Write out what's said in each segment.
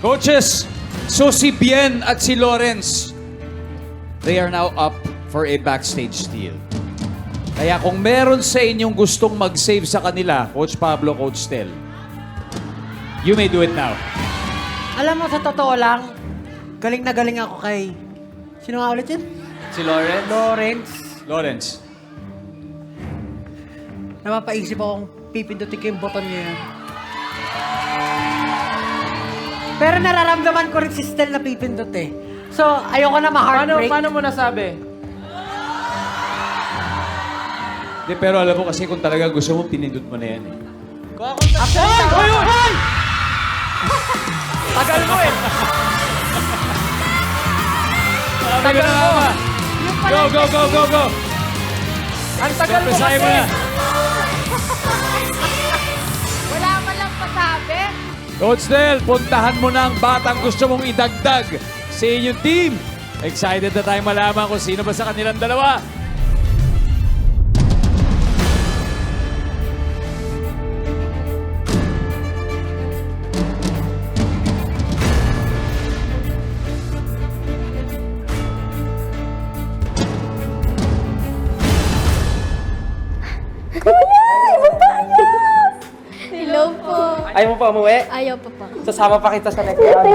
Coaches, so si Bien at si Lawrence, they are now up for a backstage steal. Kaya kung meron sa inyong gustong mag-save sa kanila, Coach Pablo, Coach Tel, you may do it now. Alam mo, sa totoo lang, galing na galing ako kay... Sino nga ulit yun? Si Lawrence? Lawrence. Lawrence. Napapaisip akong pipindutin ko yung button niya yan. Pero nararamdaman ko rin si Stel na pipindot eh. So, ayoko na ma-heartbreak. Paano mo nasabi? Di, pero alam mo kasi kung talaga gusto mo, pinindot mo na yan eh. Hoy! Tagal mo eh. Tagal mo! Go, go, go, go, go! Ang tagal mo Pesahin mo kasi. na. Wala man lang pasabi. Coach Tel, puntahan mo na ang batang gusto mong idagdag sa inyong team. Excited na tayo malaman kung sino ba sa kanilang dalawa. Hello po. Ayaw mo pa umuwi? Ayaw pa po. Sasama pa kita sa next round.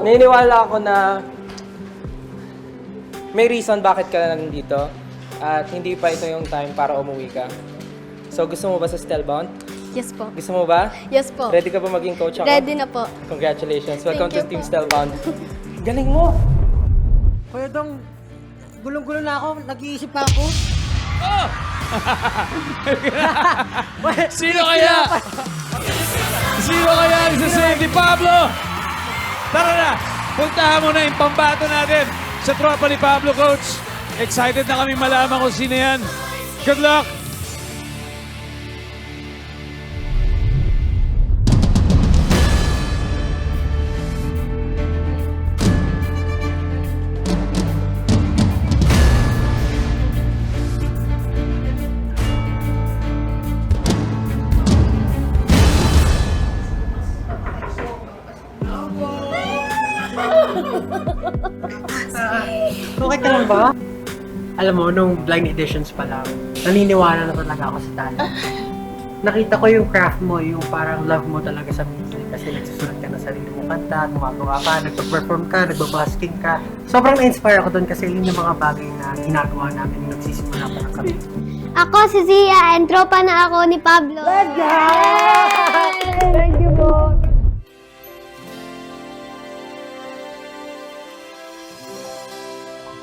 Naniniwala ako na may reason bakit ka na nandito at hindi pa ito yung time para umuwi ka. So gusto mo ba sa Stelbound? Yes po. Gusto mo ba? Yes po. Ready ka ba maging coach ako? Ready na po. Congratulations. Welcome Thank to you Team po. Stelbound. Galing mo! Kuya Dong, gulong-gulo na ako. Nag-iisip pa ako. Sino kaya? Sino kaya ang isa-save ni Pablo? Tara na! Puntahan mo na yung pambato natin sa tropa ni Pablo, Coach. Excited na kami malaman kung sino yan. Good luck! Okay ka lang ba? Alam mo, nung blind editions pa lang, naniniwala na talaga ako sa talent. Nakita ko yung craft mo, yung parang love mo talaga sa music kasi nagsusulat ka ng sarili mong kanta, gumagawa ka, nagpa-perform ka, nagbabasking ka. Sobrang na-inspire ako doon kasi yun yung mga bagay na ginagawa namin nung nagsisimula pa lang kami. Ako si Zia and tropa na ako ni Pablo. Let's go! Thank you po!